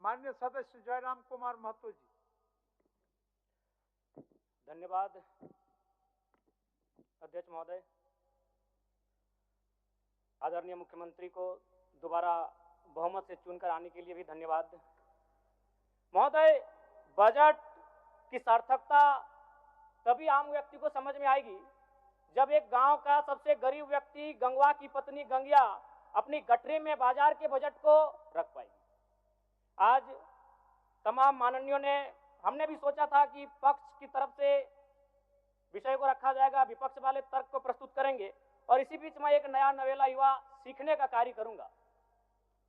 माननीय सदस्य जयराम कुमार महतो जी। धन्यवाद अध्यक्ष महोदय। आदरणीय मुख्यमंत्री को दोबारा बहुमत से चुनकर आने के लिए भी धन्यवाद महोदय। बजट की सार्थकता तभी आम व्यक्ति को समझ में आएगी जब एक गांव का सबसे गरीब व्यक्ति गंगवा की पत्नी गंगिया अपनी गठरी में बाजार के बजट को रख पाएगी। आज तमाम माननीयों ने, हमने भी सोचा था कि पक्ष की तरफ से विषय को रखा जाएगा, विपक्ष वाले तर्क को प्रस्तुत करेंगे और इसी बीच मैं एक नया नवेला युवा सीखने का कार्य करूंगा,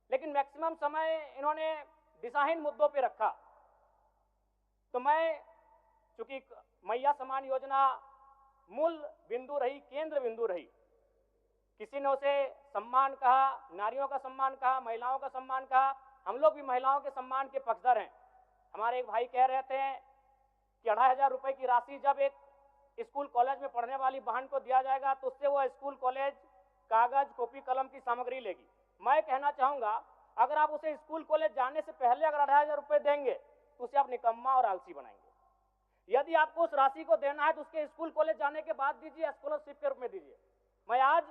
लेकिन मैक्सिमम समय इन्होंने दिशाहीन मुद्दों पे रखा। तो मैं, चूंकि मैया सम्मान योजना मूल बिंदु रही, केंद्र बिंदु रही, किसी ने उसे सम्मान कहा, नारियों का सम्मान कहा, महिलाओं का सम्मान कहा, हम लोग भी महिलाओं के सम्मान के पक्षधर हैं। हमारे एक भाई कह रहे थे कि 2500 रुपए की राशि जब एक स्कूल कॉलेज में पढ़ने वाली बहन को दिया जाएगा तो उससे वो स्कूल कॉलेज कागज कॉपी कलम की सामग्री लेगी। मैं कहना चाहूंगा, अगर आप उसे स्कूल कॉलेज जाने से पहले अगर 2500 रुपए देंगे तो उसे आप निकम्मा और आलसी बनाएंगे। यदि आपको उस राशि को देना है तो उसके स्कूल कॉलेज जाने के बाद दीजिए, स्कॉलरशिप के रूप में दीजिए। मैं आज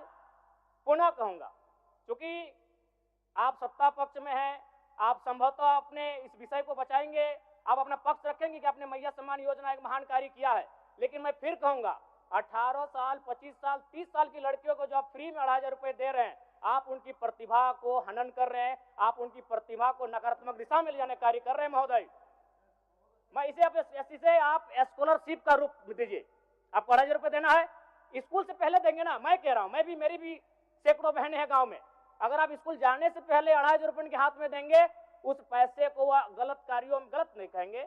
पुनः कहूंगा, क्योंकि आप सत्ता पक्ष में हैं, आप संभवतः अपने इस विषय को बचाएंगे, आप अपना पक्ष रखेंगे कि आपने मैया सम्मान योजना एक महान कार्य किया है, लेकिन मैं फिर कहूंगा 18 साल 25 साल 30 साल की लड़कियों को जो आप फ्री में 2500 रुपए दे रहे हैं, आप उनकी प्रतिभा को हनन कर रहे हैं, आप उनकी प्रतिभा को नकारात्मक दिशा में ले जाने कार्य कर रहे हैं महोदय। मैं इसे आप स्कॉलरशिप का रूप दीजिए। आपको 2500 रुपए देना है, स्कूल से पहले देंगे ना। मैं कह रहा हूं, मेरी भी सैकड़ों बहनें हैं गांव में, अगर आप स्कूल जाने से पहले 2500 रुपए उनके हाथ में देंगे, उस पैसे को वह गलत कार्यों में, गलत नहीं कहेंगे,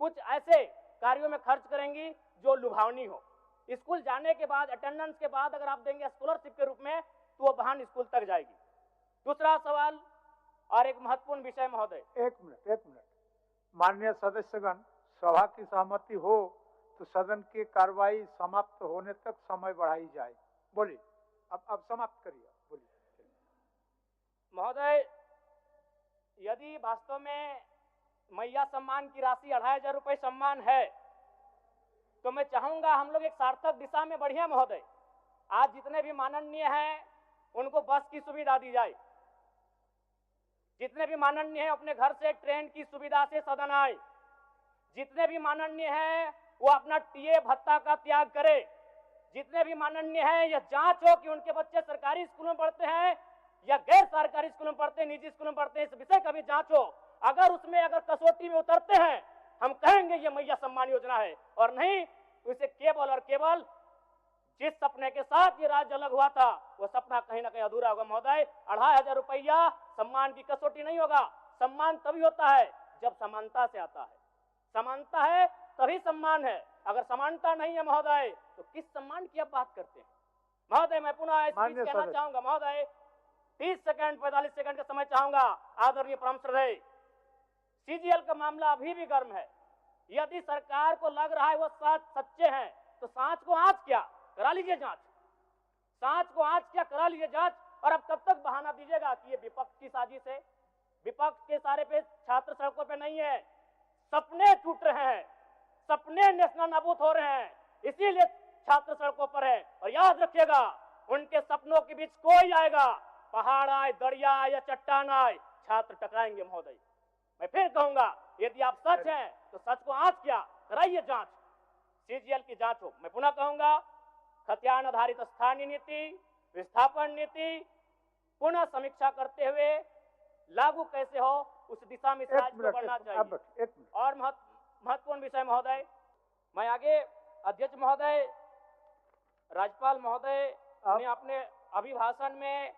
कुछ ऐसे कार्यों में खर्च करेंगी जो लुभावनी हो। स्कूल जाने के बाद, अटेंडेंस के बाद अगर आप देंगे स्कॉलरशिप के रूप में तो वो बहन स्कूल तक जाएगी। दूसरा सवाल और एक महत्वपूर्ण विषय महोदय। एक मिनट माननीय सदस्यगण, सभा की सहमति हो तो सदन की कार्रवाई समाप्त होने तक समय बढ़ाई जाए। बोलिए, अब समाप्त करिए, बोलिए महोदय। यदि वास्तव में मैया सम्मान की राशि 2500 रुपए सम्मान है तो मैं चाहूंगा हम लोग एक सार्थक दिशा में बढ़िया महोदय। आज जितने भी माननीय हैं उनको बस की सुविधा दी जाए, जितने भी माननीय हैं अपने घर से ट्रेन की सुविधा से सदन आए, जितने भी माननीय हैं वो अपना टीए भत्ता का त्याग करे, जितने भी माननीय हैं यह जांच हो कि उनके बच्चे सरकारी स्कूलों में पढ़ते हैं या गैर सरकारी स्कूलों में पढ़ते हैं, निजी स्कूलों में पढ़ते हैं, इस विषय का भी जांच हो। अगर उसमें अगर कसौटी में उतरते हैं हम कहेंगे ये मैया सम्मान योजना है, और नहीं तो इसे केवल और केवल जिस सपने के साथ ये राज्य अलग हुआ था वो सपना कहीं ना कहीं अधूरा होगा महोदय। 2500 रुपया सम्मान की कसौटी नहीं होगा। सम्मान तभी होता है जब समानता से आता है, समानता है तभी सम्मान है। अगर समानता नहीं है महोदय तो किस सम्मान की आप बात करते हैं महोदय। मैं पुनः इस बीच कहना चाहूंगा महोदय, 30 सेकंड 45 सेकंड का समय चाहूंगा। आदरणीय परम श्रद्धेय, सीजीएल का मामला अभी भी गर्म है। यदि सरकार को लग रहा है वो सच्चे हैं तो सांच को आंच क्या करा लीजिए जांच, सांच को आंच क्या करा लीजिए जांच। और अब कब तक बहाना दीजिएगा कि ये विपक्ष की साजिश है। विपक्ष के सारे पे छात्र सड़कों पे नहीं है, सपने टूट रहे हैं, सपने नेशनल नाबूद हो रहे हैं, इसीलिए छात्र सड़कों पर है। और याद रखिएगा, उनके सपनों के बीच कोई आएगा, पहाड़ आए, दरिया आए या चट्टान आए, छात्र टकराएंगे महोदय। मैं फिर कहूंगा, यदि आप सच हैं तो सच को आंच क्या कराइए जांच, सीजीएल की जांच हो। मैं पुनः कहूंगा, खतियान आधारित स्थानीय नीति, विस्थापन नीति पुनः समीक्षा करते हुए लागू कैसे हो उस दिशा में राज्य को बढ़ना चाहिए। और महत्वपूर्ण विषय महोदय, मैं आगे अध्यक्ष महोदय, राज्यपाल महोदय ने अपने अभिभाषण में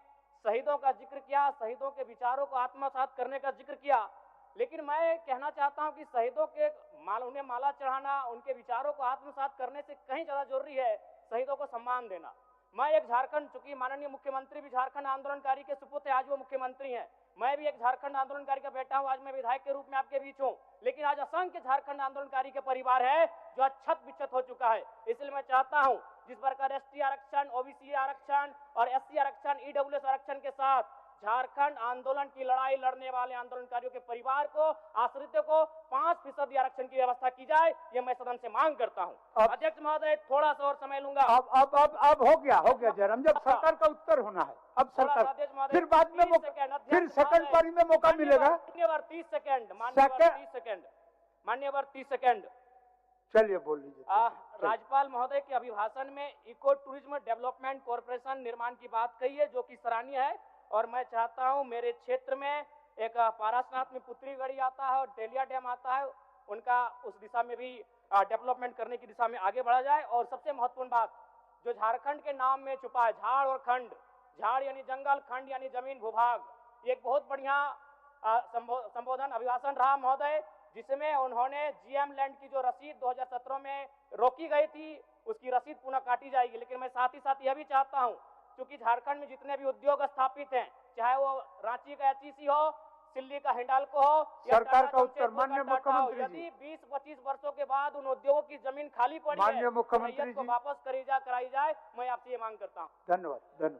शहीदों का जिक्र किया, शहीदों के विचारों को आत्मसात करने का जिक्र किया, लेकिन मैं कहना चाहता हूं कि शहीदों के उन्हें माला चढ़ाना, उनके विचारों को आत्मसात करने से कहीं ज्यादा जरूरी है शहीदों को सम्मान देना। मैं एक झारखंड, चूंकि माननीय मुख्यमंत्री भी झारखंड आंदोलनकारी के सुपुत्र आज वो मुख्यमंत्री हैं, मैं भी एक झारखंड आंदोलनकारी का बेटा हूं, आज मैं विधायक के रूप में आपके बीच हूं, लेकिन आज असंख्य झारखंड आंदोलनकारी के परिवार है जो अक्षत विक्षत हो चुका है। इसलिए मैं चाहता हूं जिस प्रकार एसटी आरक्षण, ओबीसी आरक्षण और एससी आरक्षण, ईडब्ल्यूएस आरक्षण के साथ झारखंड आंदोलन की लड़ाई लड़ने वाले आंदोलनकारियों के परिवार को, आश्रितों को 5% आरक्षण की व्यवस्था की जाए, ये मैं सदन से मांग करता हूं। अध्यक्ष महोदय, थोड़ा सा और समय लूंगा। अब हो गया जयराम, जब सरकार का उत्तर होना है, अब सरकार फिर बाद में फिर सेकंड पारी में मौका मिलेगा। मान्यवर 30 सेकंड, मान्यवर 30 सेकंड। चलिए बोल लीजिए। राज्यपाल महोदय के अभिभाषण में इको टूरिज्म डेवलपमेंट कॉर्पोरेशन निर्माण की बात कही है, जो कि सराहनीय है। और मैं चाहता हूं मेरे क्षेत्र में एक पारसनाथ में पुत्री गढ़ी आता है और डेलिया डैम आता है, उनका उस दिशा में भी डेवलपमेंट करने की दिशा में आगे बढ़ा जाए। और सबसे महत्वपूर्ण बात जो झारखंड के नाम में छुपा है, झाड़ और खंड, झाड़ यानी जंगल, खंड यानी जमीन भूभाग, ये एक बहुत बढ़िया संबोधन अभिभाषण रहा महोदय, जिसमें उन्होंने जीएम लैंड की जो रसीद 2017 में रोकी गई थी, उसकी रसीद पुनः काटी जाएगी। लेकिन मैं साथ ही साथ यह भी चाहता हूं, क्योंकि झारखंड में जितने भी उद्योग स्थापित हैं, चाहे वो रांची का एचईसी हो, दिल्ली का हिंडाल्को हो, सरकार का उत्तर माननीय मुख्यमंत्री जी। यदि 20-25 वर्षों के बाद उन उद्योगों की जमीन खाली पड़ी है, माननीय मुख्यमंत्री को वापस कराई जाए, मैं आपसे ये मांग करता हूँ। धन्यवाद।